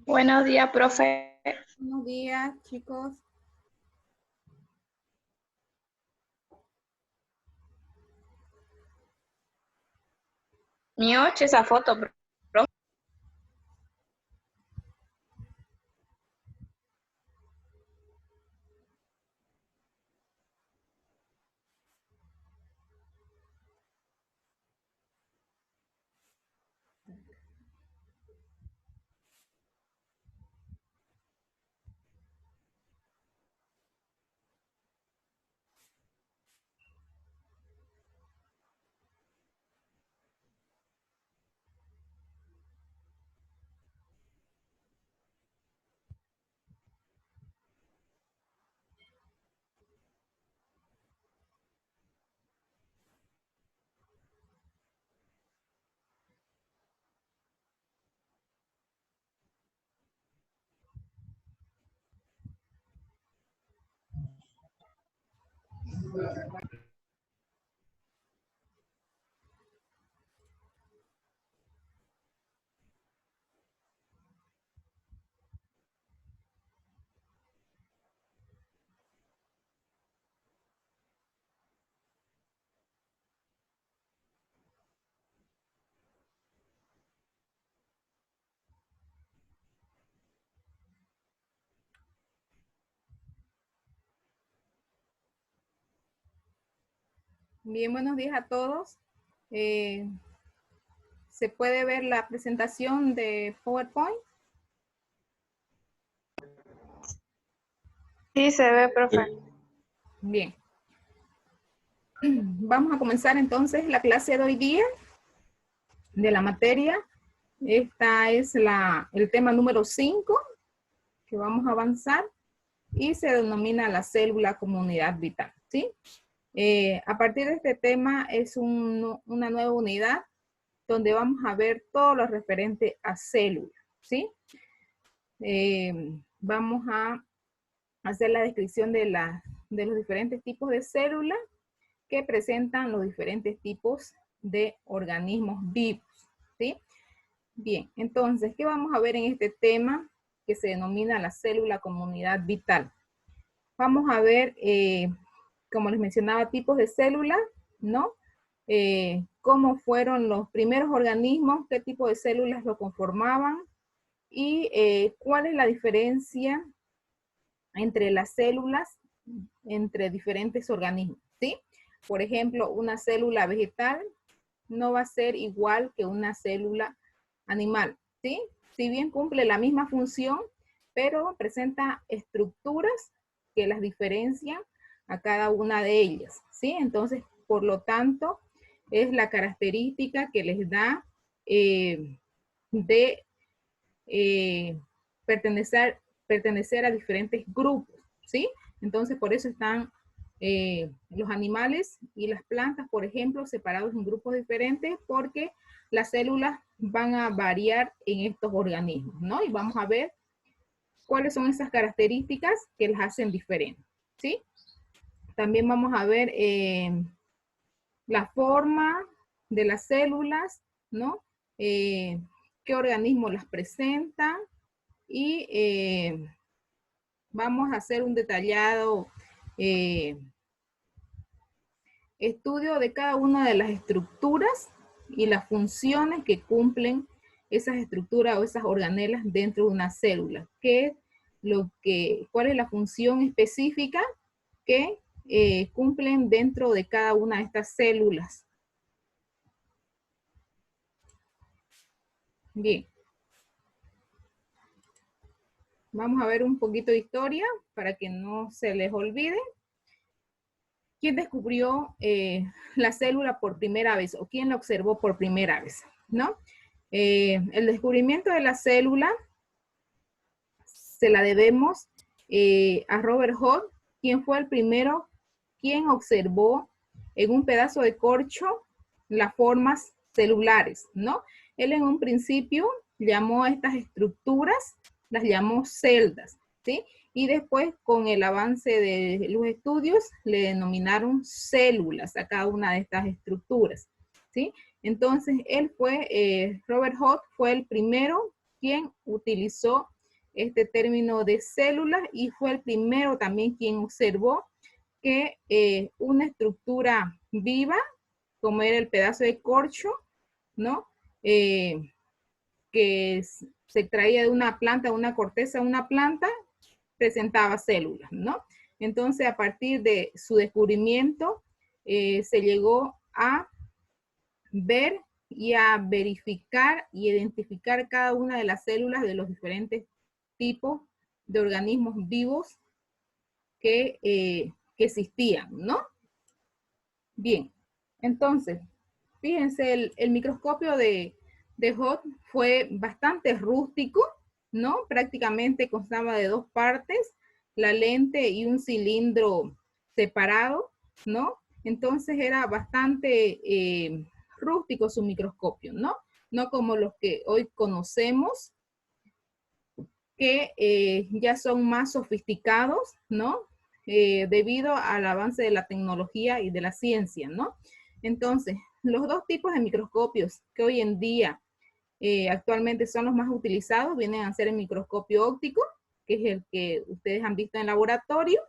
Buenos días, profe. Buenos días, chicos. Mi 8, esa foto, profe. Bien, buenos días a todos. ¿Se puede ver la presentación de PowerPoint? Sí, se ve, profe. Bien. Vamos a comenzar entonces la clase de hoy día de la materia. Esta es el tema número 5 que vamos a avanzar y se denomina la célula como unidad vital, ¿sí? A partir de este tema es una nueva unidad donde vamos a ver todo lo referente a células, ¿sí? Vamos a hacer la descripción de los diferentes tipos de células que presentan los diferentes tipos de organismos vivos, ¿sí? Bien, entonces, ¿qué vamos a ver en este tema que se denomina la célula como unidad vital? Vamos a ver, como les mencionaba, tipos de células, ¿no? Cómo fueron los primeros organismos, qué tipo de células lo conformaban y cuál es la diferencia entre las células, entre diferentes organismos, ¿sí? Por ejemplo, una célula vegetal no va a ser igual que una célula animal, ¿sí? Si bien cumple la misma función, pero presenta estructuras que las diferencian a cada una de ellas, ¿sí? Entonces, por lo tanto, es la característica que les da de pertenecer a diferentes grupos, ¿sí? Entonces, por eso están los animales y las plantas, por ejemplo, separados en grupos diferentes, porque las células van a variar en estos organismos, ¿no? Y vamos a ver cuáles son esas características que las hacen diferentes, ¿sí? También vamos a ver la forma de las células, ¿no? Qué organismo las presenta, y vamos a hacer un detallado estudio de cada una de las estructuras y las funciones que cumplen esas estructuras o esas organelas dentro de una célula. ¿Cuál es la función específica que cumplen dentro de cada una de estas células? Bien. Vamos a ver un poquito de historia para que no se les olvide. ¿Quién descubrió la célula por primera vez o quién la observó por primera vez? ¿No? El descubrimiento de la célula se la debemos a Robert Hooke, quien fue el primero quien observó en un pedazo de corcho las formas celulares, ¿no? Él en un principio llamó a estas estructuras, las llamó celdas, ¿sí? Y después, con el avance de los estudios, le denominaron células a cada una de estas estructuras, ¿sí? Entonces, Robert Hooke fue el primero quien utilizó este término de células y fue el primero también quien observó que una estructura viva, como era el pedazo de corcho, ¿no? Que se extraía de una planta, una corteza de una planta, presentaba células, ¿no? Entonces, a partir de su descubrimiento, se llegó a ver y a verificar y identificar cada una de las células de los diferentes tipos de organismos vivos que existían, ¿no? Bien, entonces, fíjense, el microscopio de Hooke fue bastante rústico, ¿no? Prácticamente constaba de dos partes, la lente y un cilindro separado, ¿no? Entonces era bastante rústico su microscopio, ¿no? No como los que hoy conocemos, que ya son más sofisticados, ¿no? Debido al avance de la tecnología y de la ciencia, ¿no? Entonces, los dos tipos de microscopios que hoy en día actualmente son los más utilizados vienen a ser el microscopio óptico, que es el que ustedes han visto en laboratorio,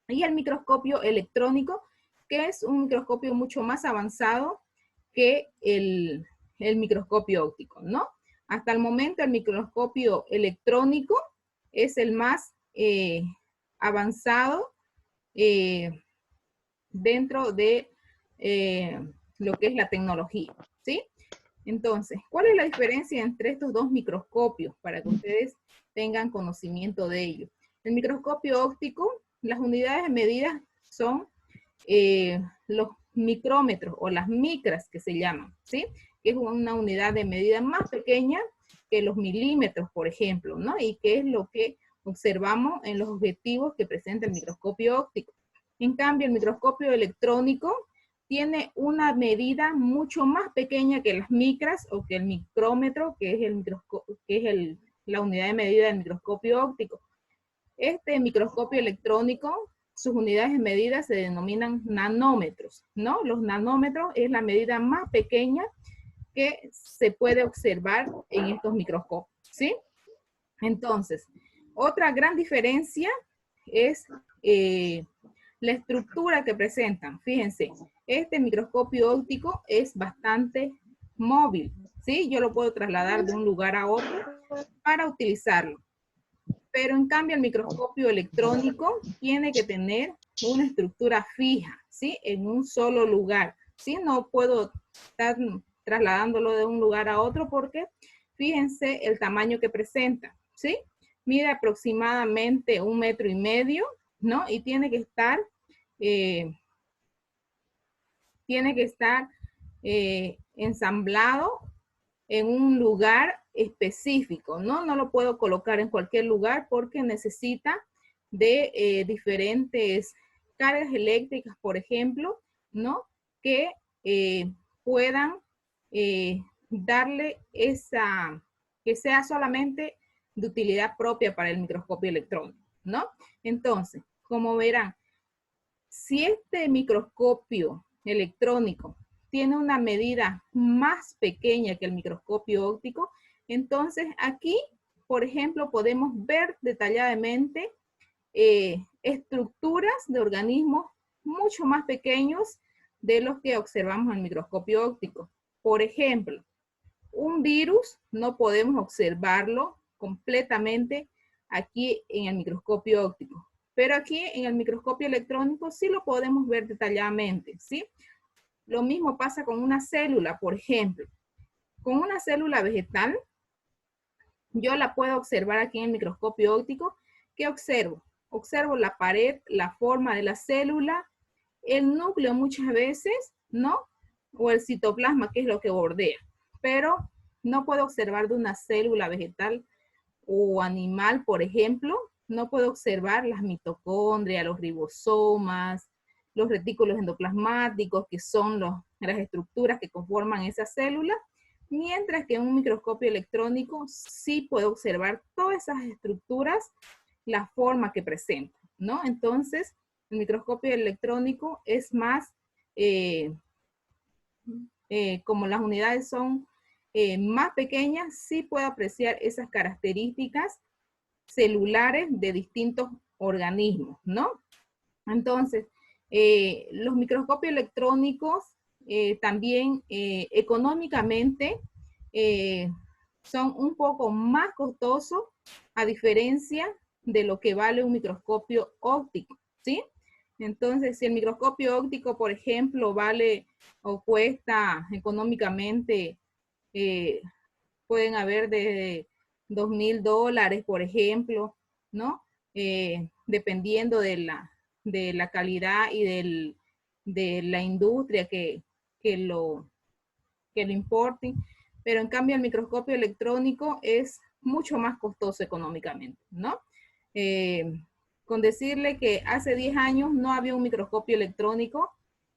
y el microscopio electrónico, que es un microscopio mucho más avanzado que el microscopio óptico, ¿no? Hasta el momento el microscopio electrónico es el más avanzado dentro de lo que es la tecnología, ¿sí? Entonces, ¿cuál es la diferencia entre estos dos microscopios para que ustedes tengan conocimiento de ello? El microscopio óptico, las unidades de medida son los micrómetros o las micras que se llaman, ¿sí? Que es una unidad de medida más pequeña que los milímetros, por ejemplo, ¿no? Y que es lo que observamos en los objetivos que presenta el microscopio óptico. En cambio, el microscopio electrónico tiene una medida mucho más pequeña que las micras o que el micrómetro, que es la unidad de medida del microscopio óptico. Este microscopio electrónico, sus unidades de medida se denominan nanómetros, ¿no? Los nanómetros es la medida más pequeña que se puede observar en estos microscopios, ¿sí? Entonces, otra gran diferencia es la estructura que presentan. Fíjense, este microscopio óptico es bastante móvil, ¿sí? Yo lo puedo trasladar de un lugar a otro para utilizarlo. Pero en cambio el microscopio electrónico tiene que tener una estructura fija, ¿sí? En un solo lugar, ¿sí? No puedo estar trasladándolo de un lugar a otro porque fíjense el tamaño que presenta, ¿sí? Mide aproximadamente 1,5 metros, ¿no? Y tiene que estar ensamblado en un lugar específico, ¿no? No lo puedo colocar en cualquier lugar porque necesita de diferentes cargas eléctricas, por ejemplo, ¿no? Que puedan darle que sea solamente de utilidad propia para el microscopio electrónico, ¿no? Entonces, como verán, si este microscopio electrónico tiene una medida más pequeña que el microscopio óptico, entonces aquí, por ejemplo, podemos ver detalladamente estructuras de organismos mucho más pequeños de los que observamos en el microscopio óptico. Por ejemplo, un virus no podemos observarlo completamente aquí en el microscopio óptico, pero aquí en el microscopio electrónico sí lo podemos ver detalladamente, ¿sí? Lo mismo pasa con una célula, por ejemplo. Con una célula vegetal, yo la puedo observar aquí en el microscopio óptico. ¿Qué observo? Observo la pared, la forma de la célula, el núcleo muchas veces, ¿no? O el citoplasma, que es lo que bordea. Pero no puedo observar de una célula vegetal o animal, por ejemplo, no puedo observar las mitocondrias, los ribosomas, los retículos endoplasmáticos, que son las estructuras que conforman esa célula, mientras que en un microscopio electrónico sí puedo observar todas esas estructuras, la forma que presentan, ¿no? Entonces, el microscopio electrónico es más, como las unidades son más pequeña sí puede apreciar esas características celulares de distintos organismos, ¿no? Entonces, los microscopios electrónicos también económicamente son un poco más costosos a diferencia de lo que vale un microscopio óptico, ¿sí? Entonces, si el microscopio óptico, por ejemplo, vale o cuesta económicamente, pueden haber de $2,000, por ejemplo, ¿no? Dependiendo de la calidad y de la industria que lo importen. Pero en cambio el microscopio electrónico es mucho más costoso económicamente, ¿no? Con decirle que hace 10 años no había un microscopio electrónico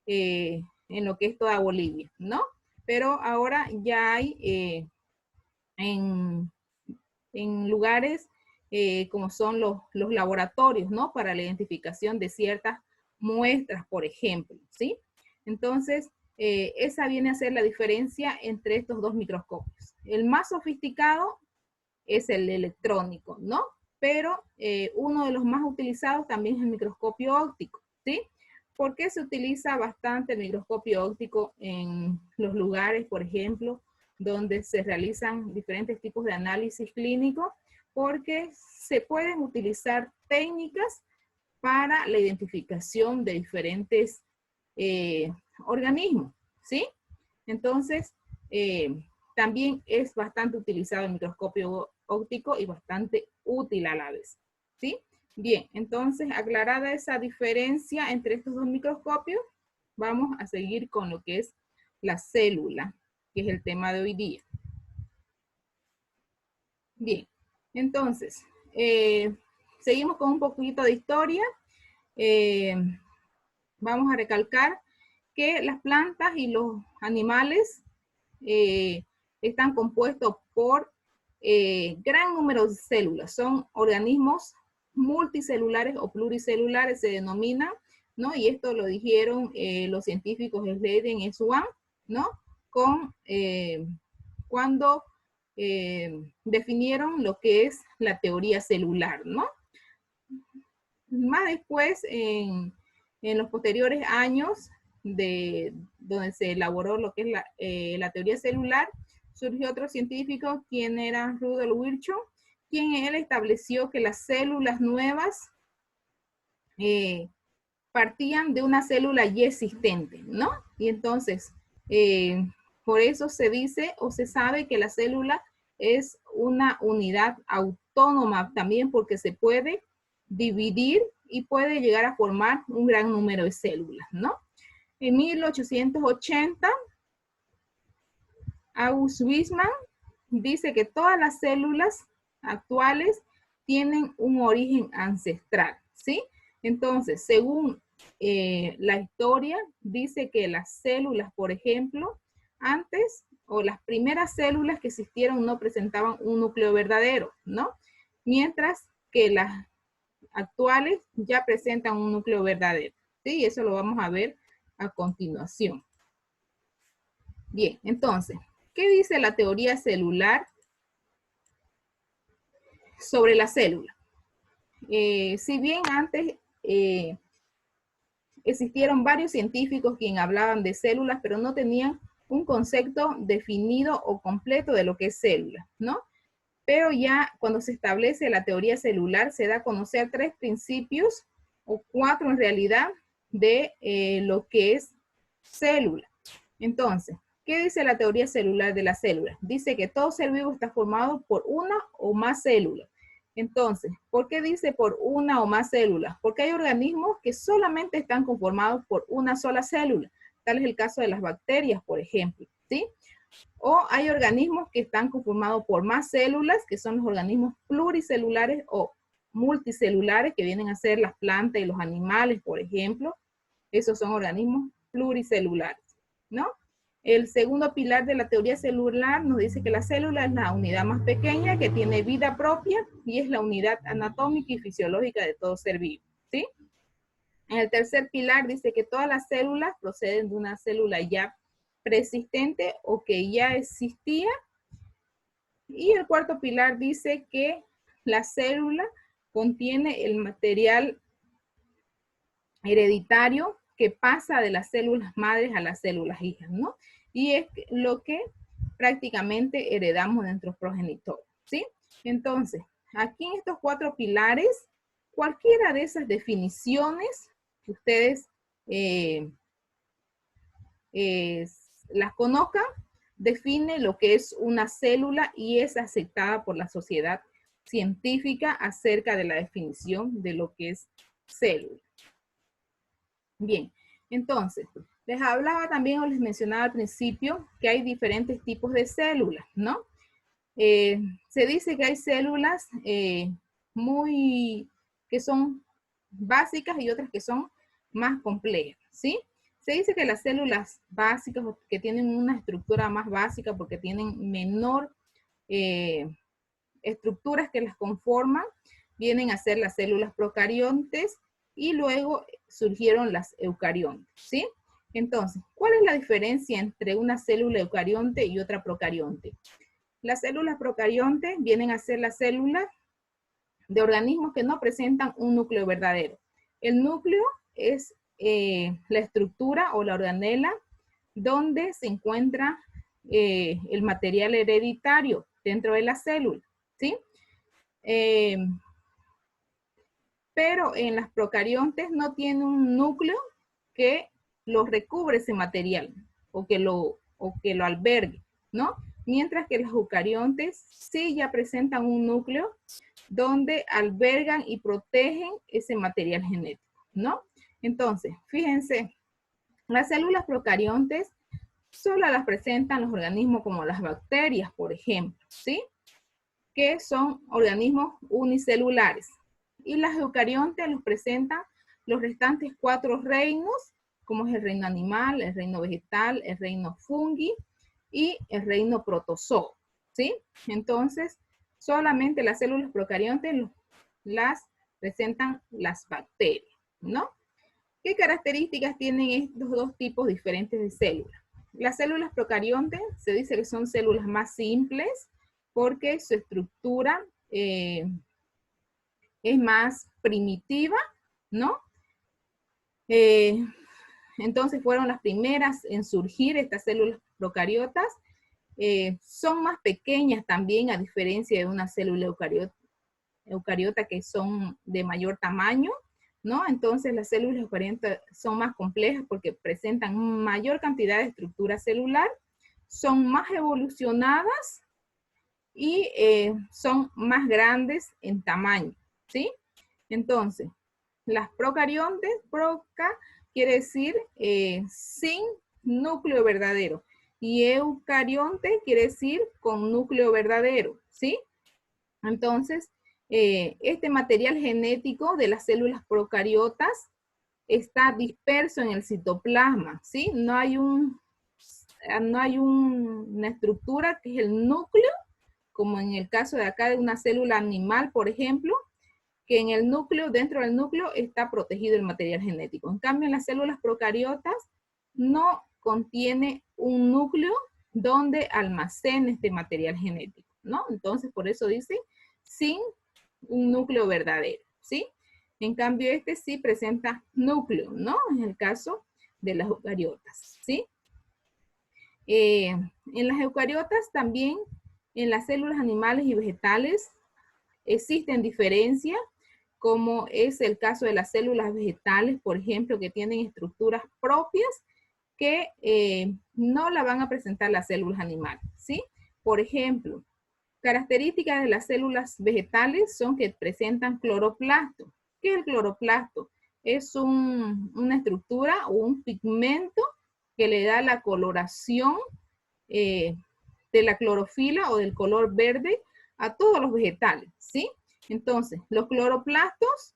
en lo que es toda Bolivia, ¿no? Pero ahora ya hay en lugares como son los laboratorios, ¿no? Para la identificación de ciertas muestras, por ejemplo, ¿sí? Entonces, esa viene a ser la diferencia entre estos dos microscopios. El más sofisticado es el electrónico, ¿no? Pero uno de los más utilizados también es el microscopio óptico, ¿sí? ¿Por qué se utiliza bastante el microscopio óptico en los lugares, por ejemplo, donde se realizan diferentes tipos de análisis clínico? Porque se pueden utilizar técnicas para la identificación de diferentes organismos, ¿sí? Entonces, también es bastante utilizado el microscopio óptico y bastante útil a la vez, ¿sí? Bien, entonces, aclarada esa diferencia entre estos dos microscopios, vamos a seguir con lo que es la célula, que es el tema de hoy día. Bien, entonces, seguimos con un poquito de historia. Vamos a recalcar que las plantas y los animales están compuestos por gran número de células. Son organismos multicelulares o pluricelulares, se denominan, ¿no? Y esto lo dijeron los científicos Schleiden y Swan, ¿no? Cuando definieron lo que es la teoría celular, ¿no? Más después, en los posteriores años, donde se elaboró lo que es la teoría celular, surgió otro científico, quien era Rudolf Virchow, quien él estableció que las células nuevas partían de una célula ya existente, ¿no? Y entonces, por eso se dice o se sabe que la célula es una unidad autónoma también, porque se puede dividir y puede llegar a formar un gran número de células, ¿no? En 1880, August Weismann dice que todas las células actuales tienen un origen ancestral, ¿sí? Entonces, según la historia, dice que las células, por ejemplo, antes, o las primeras células que existieron no presentaban un núcleo verdadero, ¿no? Mientras que las actuales ya presentan un núcleo verdadero, ¿sí? Y eso lo vamos a ver a continuación. Bien, entonces, ¿qué dice la teoría celular sobre la célula? Si bien antes existieron varios científicos quienes hablaban de células, pero no tenían un concepto definido o completo de lo que es célula, ¿no? Pero ya cuando se establece la teoría celular, se da a conocer 3 principios, o 4 en realidad, de lo que es célula. Entonces, ¿qué dice la teoría celular de la célula? Dice que todo ser vivo está formado por una o más células. Entonces, ¿por qué dice por una o más células? Porque hay organismos que solamente están conformados por una sola célula. Tal es el caso de las bacterias, por ejemplo, ¿sí? O hay organismos que están conformados por más células, que son los organismos pluricelulares o multicelulares, que vienen a ser las plantas y los animales, por ejemplo. Esos son organismos pluricelulares, ¿no? El segundo pilar de la teoría celular nos dice que la célula es la unidad más pequeña, que tiene vida propia y es la unidad anatómica y fisiológica de todo ser vivo, ¿sí? En el tercer pilar dice que todas las células proceden de una célula ya preexistente o que ya existía. Y el cuarto pilar dice que la célula contiene el material hereditario que pasa de las células madres a las células hijas, ¿no? Y es lo que prácticamente heredamos de nuestros progenitores, ¿sí? Entonces, aquí en estos cuatro pilares, cualquiera de esas definiciones que ustedes las conozcan, define lo que es una célula y es aceptada por la sociedad científica acerca de la definición de lo que es célula. Bien, entonces, les hablaba también o les mencionaba al principio que hay diferentes tipos de células, ¿no? Se dice que hay células que son básicas y otras que son más complejas, ¿sí? Se dice que las células básicas que tienen una estructura más básica porque tienen menor estructuras que las conforman, vienen a ser las células procariontes y luego surgieron las eucariontes, ¿sí? Entonces, ¿cuál es la diferencia entre una célula eucarionte y otra procarionte? Las células procariontes vienen a ser las células de organismos que no presentan un núcleo verdadero. El núcleo es la estructura o la organela donde se encuentra el material hereditario dentro de la célula, ¿sí? Pero en las procariontes no tiene un núcleo que lo recubre ese material o que lo albergue, ¿no? Mientras que las eucariontes sí ya presentan un núcleo donde albergan y protegen ese material genético, ¿no? Entonces, fíjense, las células procariontes solo las presentan los organismos como las bacterias, por ejemplo, ¿sí? Que son organismos unicelulares. Y las eucariontes los presentan los restantes 4 reinos, como es el reino animal, el reino vegetal, el reino fungi y el reino protozoo, ¿sí? Entonces, solamente las células procariontes las presentan las bacterias, ¿no? ¿Qué características tienen estos dos tipos diferentes de células? Las células procariontes se dice que son células más simples porque su estructura es más primitiva, ¿no? Entonces fueron las primeras en surgir estas células procariotas. Son más pequeñas también, a diferencia de una célula eucariota que son de mayor tamaño, ¿no? Entonces las células eucariotas son más complejas porque presentan mayor cantidad de estructura celular, son más evolucionadas y son más grandes en tamaño, ¿sí? Entonces, las procariontes, proca quiere decir sin núcleo verdadero, y eucarionte quiere decir con núcleo verdadero, ¿sí? Entonces, este material genético de las células procariotas está disperso en el citoplasma, ¿sí? No hay una estructura que es el núcleo, como en el caso de acá de una célula animal, por ejemplo, que en el núcleo, dentro del núcleo, está protegido el material genético. En cambio, en las células procariotas no contiene un núcleo donde almacene este material genético, ¿no? Entonces, por eso dice sin un núcleo verdadero, ¿sí? En cambio, este sí presenta núcleo, ¿no? En el caso de las eucariotas, ¿sí? En las eucariotas también, en las células animales y vegetales, existen diferencias, como es el caso de las células vegetales, por ejemplo, que tienen estructuras propias que no la van a presentar las células animales, ¿sí? Por ejemplo, características de las células vegetales son que presentan cloroplasto. ¿Qué es el cloroplasto? Es una estructura o un pigmento que le da la coloración de la clorofila o del color verde a todos los vegetales, ¿sí? Entonces, los cloroplastos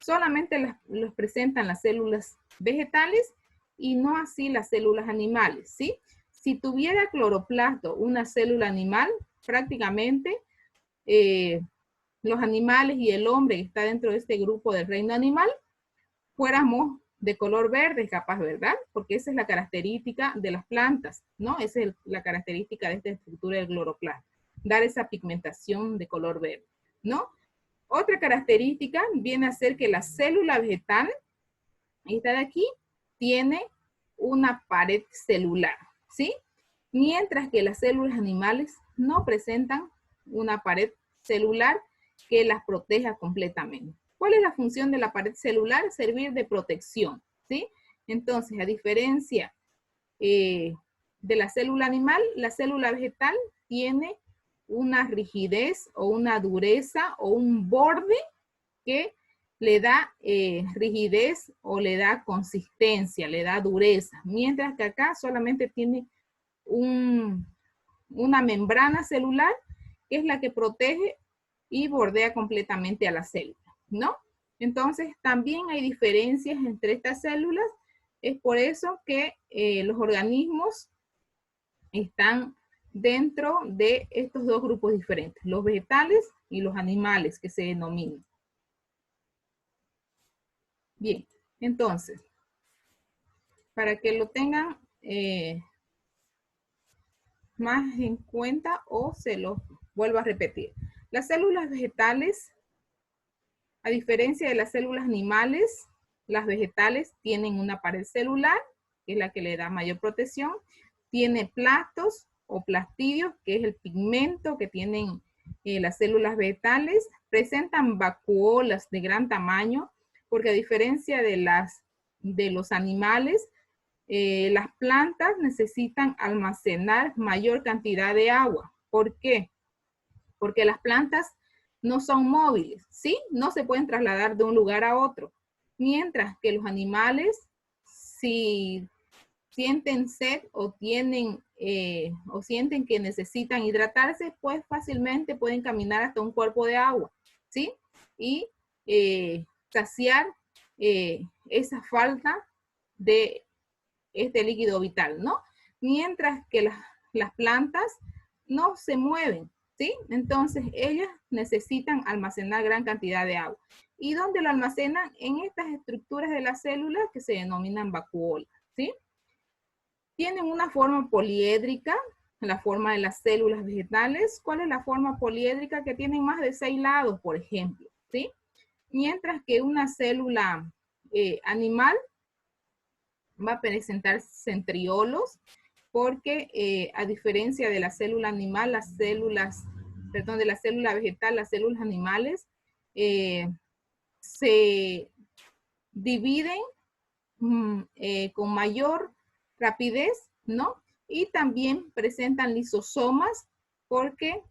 solamente los presentan las células vegetales y no así las células animales, ¿sí? Si tuviera cloroplasto una célula animal, prácticamente los animales y el hombre que está dentro de este grupo del reino animal, fuéramos de color verde, capaz, ¿verdad? Porque esa es la característica de las plantas, ¿no? Esa es la característica de esta estructura del cloroplasto, dar esa pigmentación de color verde, ¿no? Otra característica viene a ser que la célula vegetal, esta de aquí, tiene una pared celular, ¿sí? Mientras que las células animales no presentan una pared celular que las proteja completamente. ¿Cuál es la función de la pared celular? Servir de protección, ¿sí? Entonces, a diferencia de la célula animal, la célula vegetal tiene una rigidez o una dureza o un borde que le da rigidez o le da consistencia, le da dureza, mientras que acá solamente tiene una membrana celular que es la que protege y bordea completamente a la célula, ¿no? Entonces, también hay diferencias entre estas células. Es por eso que los organismos están dentro de estos dos grupos diferentes, los vegetales y los animales que se denominan. Bien, entonces, para que lo tengan más en cuenta o se los vuelvo a repetir. Las células vegetales, a diferencia de las células animales, las vegetales tienen una pared celular, que es la que le da mayor protección, tiene plastos o plastidios, que es el pigmento que tienen las células vegetales, presentan vacuolas de gran tamaño, porque a diferencia de los animales, las plantas necesitan almacenar mayor cantidad de agua. ¿Por qué? Porque las plantas no son móviles, ¿sí? No se pueden trasladar de un lugar a otro. Mientras que los animales, si sienten sed o sienten que necesitan hidratarse, pues fácilmente pueden caminar hasta un cuerpo de agua, ¿sí? Y saciar esa falta de este líquido vital, ¿no? Mientras que las plantas no se mueven, ¿sí? Entonces ellas necesitan almacenar gran cantidad de agua. ¿Y dónde lo almacenan? En estas estructuras de las células que se denominan vacuolas, ¿sí? Tienen una forma poliédrica, la forma de las células vegetales. ¿Cuál es la forma poliédrica? Que tienen más de 6 lados, por ejemplo, ¿sí? Mientras que una célula animal va a presentar centriolos, porque a diferencia de la célula animal, de la célula vegetal, las células animales se dividen con mayor rapidez, ¿no? Y también presentan lisosomas porque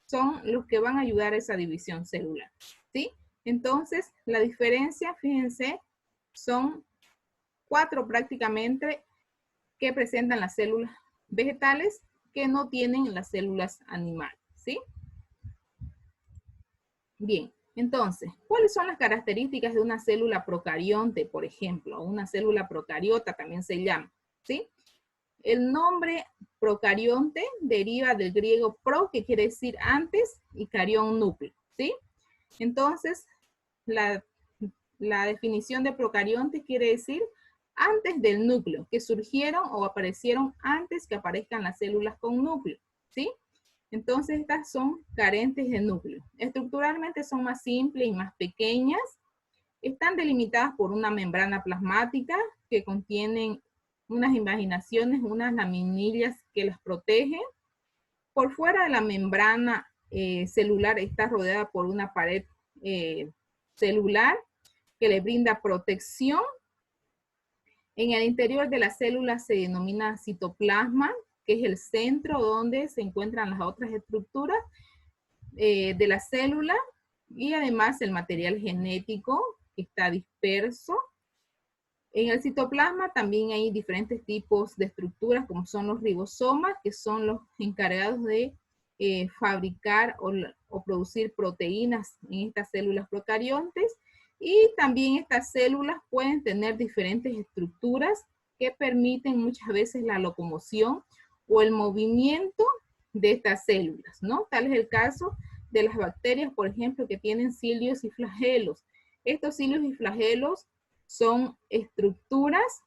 son los que van a ayudar a esa división celular, ¿sí? Entonces, la diferencia, fíjense, son 4 prácticamente que presentan las células vegetales que no tienen las células animales, ¿sí? Bien, entonces, ¿cuáles son las características de una célula procarionte, por ejemplo? Una célula procariota también se llama, ¿sí? El nombre procarionte deriva del griego pro, que quiere decir antes, y carión, núcleo, ¿sí? Entonces, la definición de procarionte quiere decir antes del núcleo, que surgieron o aparecieron antes que aparezcan las células con núcleo, ¿sí? Entonces estas son carentes de núcleo. Estructuralmente son más simples y más pequeñas. Están delimitadas por una membrana plasmática que contienen unas invaginaciones, unas laminillas que las protegen. Por fuera de la membrana celular está rodeada por una pared celular que le brinda protección. En el interior de la célula se denomina citoplasma, que es el centro donde se encuentran las otras estructuras de la célula, y además el material genético que está disperso. En el citoplasma también hay diferentes tipos de estructuras, como son los ribosomas, que son los encargados de fabricar o producir proteínas en estas células procariontes. Y también estas células pueden tener diferentes estructuras que permiten muchas veces la locomoción o el movimiento de estas células, ¿no? Tal es el caso de las bacterias, por ejemplo, que tienen cilios y flagelos. Estos cilios y flagelos son estructuras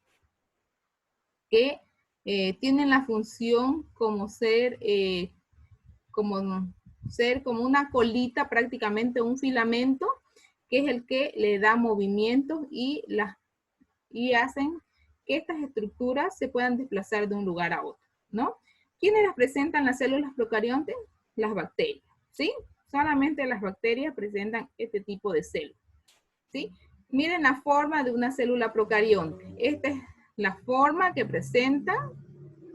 que tienen la función como ser como una colita, prácticamente un filamento, que es el que le da movimientos y hacen que estas estructuras se puedan desplazar de un lugar a otro, ¿no? ¿Quiénes las presentan las células procariontes? Las bacterias, ¿sí? Solamente las bacterias presentan este tipo de células, ¿sí? Miren la forma de una célula procarionte. Esta es la forma que presenta,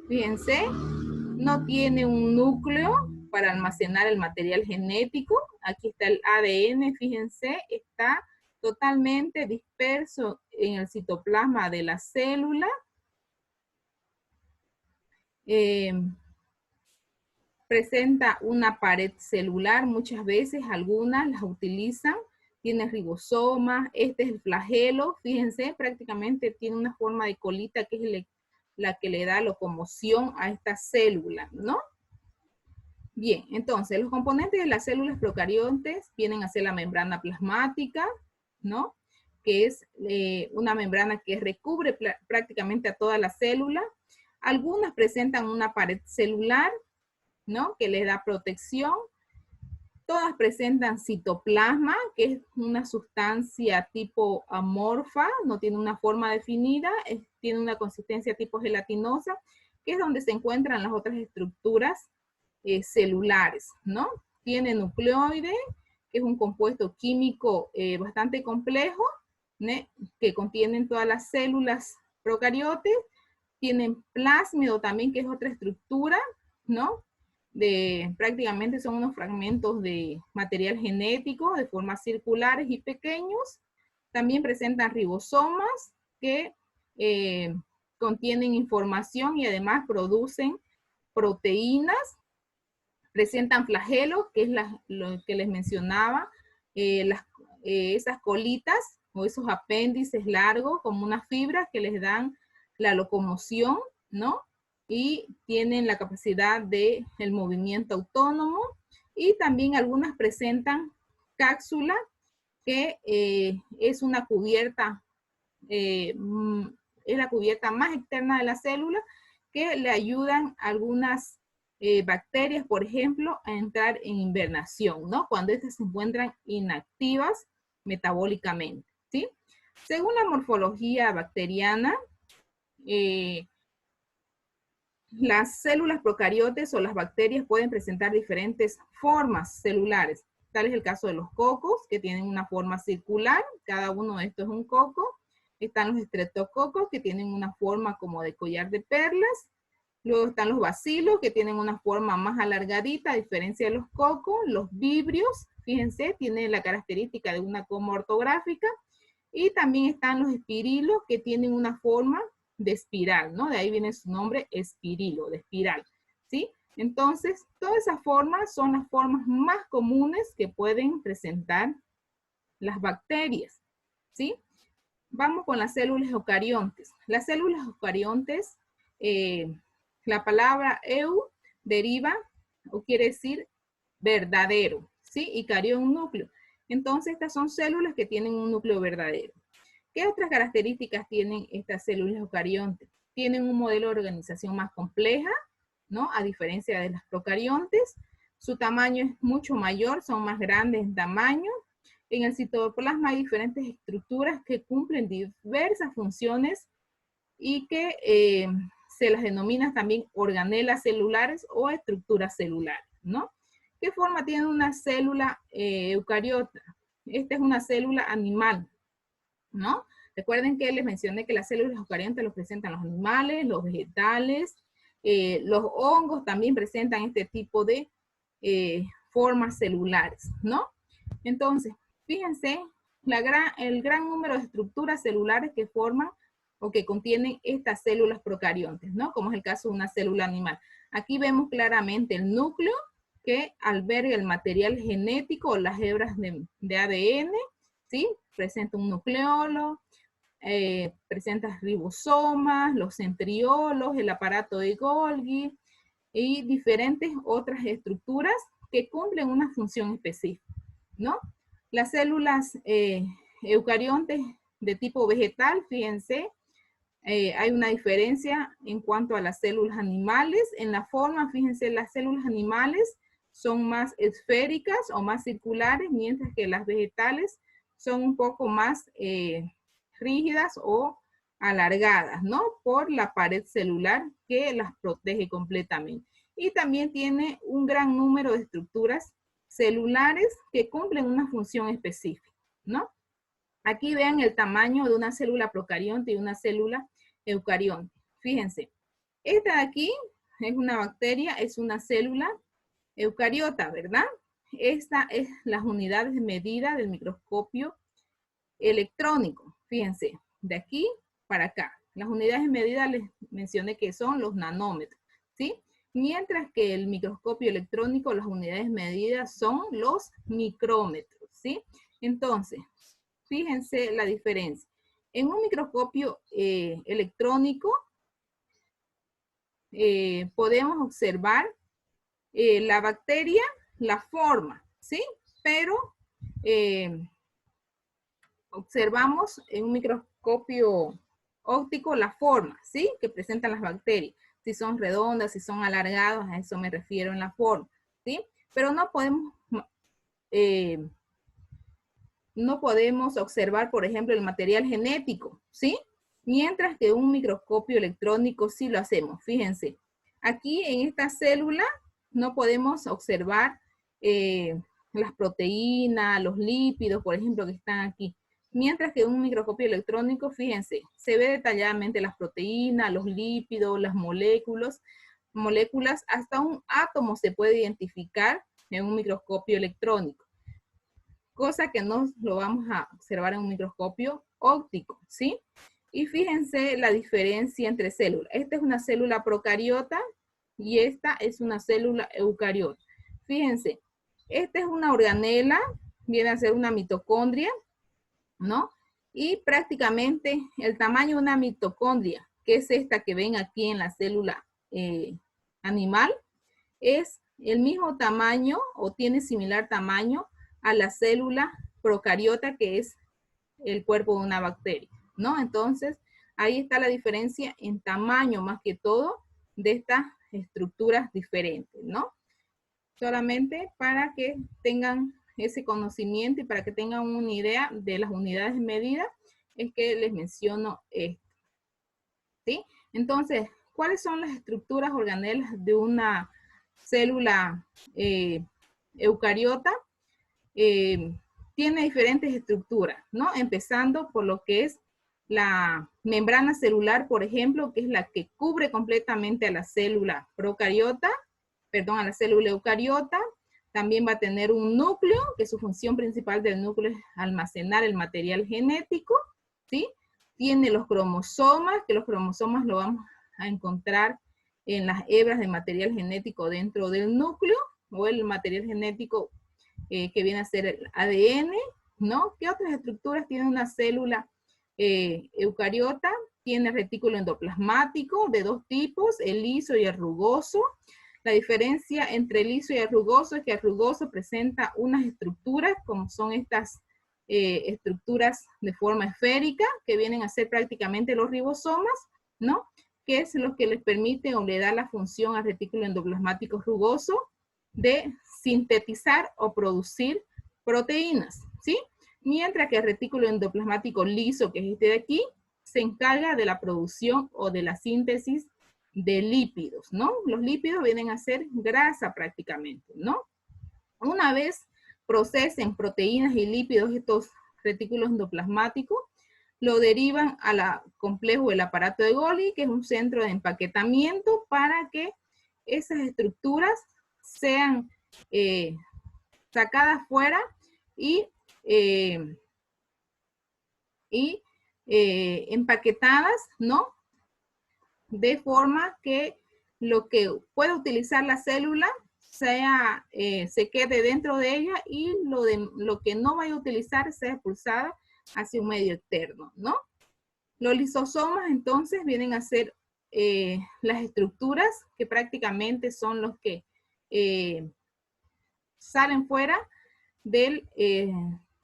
fíjense, no tiene un núcleo para almacenar el material genético. Aquí está el ADN, fíjense, está totalmente disperso en el citoplasma de la célula. Presenta una pared celular, muchas veces algunas las utilizan, tiene ribosomas, este es el flagelo, fíjense, prácticamente tiene una forma de colita que es la que le da locomoción a esta célula, ¿no? Bien, entonces los componentes de las células procariontes vienen a ser la membrana plasmática, ¿no? Que es una membrana que recubre prácticamente a toda la célula. Algunas presentan una pared celular, ¿no? Que les da protección. Todas presentan citoplasma, que es una sustancia tipo amorfa, no tiene una forma definida, tiene una consistencia tipo gelatinosa, que es donde se encuentran las otras estructuras celulares, ¿no? Tiene nucleoide, que es un compuesto químico bastante complejo, ¿no? Que contienen todas las células procariotes. Tienen plásmido también, que es otra estructura, ¿no? Prácticamente son unos fragmentos de material genético de formas circulares y pequeños. También presentan ribosomas que contienen información y además producen proteínas. Presentan flagelos, que es lo que les mencionaba, esas colitas o esos apéndices largos como unas fibras que les dan la locomoción, ¿no? Y tienen la capacidad del movimiento autónomo. Y también algunas presentan cápsula, que es una cubierta, es la cubierta más externa de la célula, que le ayudan a algunas bacterias, por ejemplo, a entrar en hibernación, ¿no? Cuando estas se encuentran inactivas metabólicamente, ¿sí? Según la morfología bacteriana, las células procariotes o las bacterias pueden presentar diferentes formas celulares. Tal es el caso de los cocos, que tienen una forma circular. Cada uno de estos es un coco. Están los estreptococos, que tienen una forma como de collar de perlas. Luego están los bacilos, que tienen una forma más alargadita, a diferencia de los cocos. Los vibrios, fíjense, tienen la característica de una coma ortográfica. Y también están los espirilos, que tienen una forma de espiral, ¿no? De ahí viene su nombre, espirilo, de espiral, ¿sí? Entonces, todas esas formas son las formas más comunes que pueden presentar las bacterias, ¿sí? Vamos con las células eucariontes. Las células eucariontes, la palabra eu deriva o quiere decir verdadero, ¿sí? Y carión, núcleo. Entonces, estas son células que tienen un núcleo verdadero. ¿Qué otras características tienen estas células eucariontes? Tienen un modelo de organización más compleja, ¿no? A diferencia de las procariontes. Su tamaño es mucho mayor, son más grandes en tamaño. En el citoplasma hay diferentes estructuras que cumplen diversas funciones y que se las denomina también organelas celulares o estructuras celulares, ¿no? ¿Qué forma tiene una célula eucariota? Esta es una célula animal, ¿no? Recuerden que les mencioné que las células eucariontes los presentan los animales, los vegetales, los hongos también presentan este tipo de formas celulares, ¿no? Entonces, fíjense, el gran número de estructuras celulares que forman o que contienen estas células procariontes, ¿no? Como es el caso de una célula animal. Aquí vemos claramente el núcleo que alberga el material genético o las hebras de ADN, ¿sí? Presenta un nucleolo, presenta ribosomas, los centriolos, el aparato de Golgi y diferentes otras estructuras que cumplen una función específica, ¿no? Las células eucariontes de tipo vegetal, fíjense, hay una diferencia en cuanto a las células animales. En la forma, fíjense, las células animales son más esféricas o más circulares, mientras que las vegetales son un poco más rígidas o alargadas, ¿no? Por la pared celular que las protege completamente. Y también tiene un gran número de estructuras celulares que cumplen una función específica, ¿no? Aquí vean el tamaño de una célula procarionte y una célula eucarionte. Fíjense, esta de aquí es una bacteria, es una célula eucariota, ¿verdad? Esta es las unidades de medida del microscopio electrónico. Fíjense, de aquí para acá. Las unidades de medida les mencioné que son los nanómetros, ¿sí? Mientras que el microscopio electrónico, las unidades de medida son los micrómetros, ¿sí? Entonces, fíjense la diferencia. En un microscopio electrónico podemos observar la bacteria, la forma, ¿sí? Pero observamos en un microscopio óptico la forma, ¿sí? Que presentan las bacterias. Si son redondas, si son alargadas, a eso me refiero en la forma, ¿sí? Pero no podemos observar, por ejemplo, el material genético, ¿sí? Mientras que un microscopio electrónico sí lo hacemos. Fíjense, aquí en esta célula no podemos observar las proteínas, los lípidos, por ejemplo, que están aquí. Mientras que un microscopio electrónico, fíjense, se ve detalladamente las proteínas, los lípidos, las moléculas, hasta un átomo se puede identificar en un microscopio electrónico, cosa que no lo vamos a observar en un microscopio óptico, ¿sí? Y fíjense la diferencia entre células. Esta es una célula procariota y esta es una célula eucariota. Fíjense, esta es una organela, viene a ser una mitocondria, ¿no? Y prácticamente el tamaño de una mitocondria, que es esta que ven aquí en la célula animal, es el mismo tamaño o tiene similar tamaño a la célula procariota, que es el cuerpo de una bacteria, ¿no? Entonces, ahí está la diferencia en tamaño, más que todo, de estas estructuras diferentes, ¿no? Solamente para que tengan ese conocimiento y para que tengan una idea de las unidades de medida, es que les menciono esto, ¿sí? Entonces, ¿cuáles son las estructuras organelas de una célula eucariota? Tiene diferentes estructuras, ¿no? Empezando por lo que es la membrana celular, por ejemplo, que es la que cubre completamente a la célula procariota, perdón, a la célula eucariota. También va a tener un núcleo, que su función principal del núcleo es almacenar el material genético, ¿sí? Tiene los cromosomas, que los cromosomas lo vamos a encontrar en las hebras de material genético dentro del núcleo, o el material genético que viene a ser el ADN, ¿no? ¿Qué otras estructuras tiene una célula eucariota? Tiene retículo endoplasmático de dos tipos, el liso y el rugoso. La diferencia entre el liso y el rugoso es que el rugoso presenta unas estructuras, como son estas estructuras de forma esférica, que vienen a ser prácticamente los ribosomas, ¿no? Que es lo que les permite o le da la función al retículo endoplasmático rugoso de sintetizar o producir proteínas, ¿sí? Mientras que el retículo endoplasmático liso, que es este de aquí, se encarga de la producción o de la síntesis de lípidos, ¿no? Los lípidos vienen a ser grasa prácticamente, ¿no? Una vez procesen proteínas y lípidos estos retículos endoplasmáticos, lo derivan al complejo del aparato de Golgi, que es un centro de empaquetamiento para que esas estructuras sean sacadas fuera y empaquetadas, ¿no? De forma que lo que pueda utilizar la célula sea, se quede dentro de ella y lo que no vaya a utilizar sea expulsada hacia un medio externo, ¿no? Los lisosomas entonces vienen a ser las estructuras que prácticamente son los que salen fuera del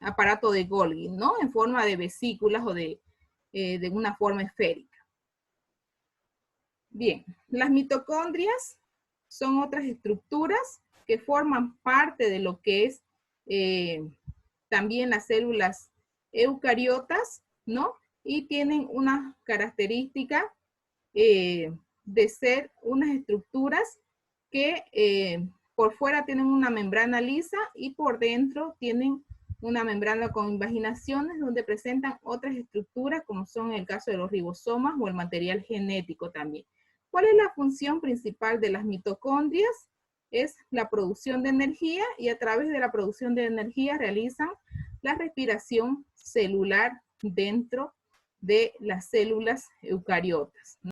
aparato de Golgi, ¿no? En forma de vesículas o de una forma esférica. Bien, las mitocondrias son otras estructuras que forman parte de lo que es también las células eucariotas, ¿no? Y tienen una característica de ser unas estructuras que por fuera tienen una membrana lisa y por dentro tienen una membrana con invaginaciones donde presentan otras estructuras como son el caso de los ribosomas o el material genético también. ¿Cuál es la función principal de las mitocondrias? Es la producción de energía y a través de la producción de energía realizan la respiración celular dentro de las células eucariotas, ¿no?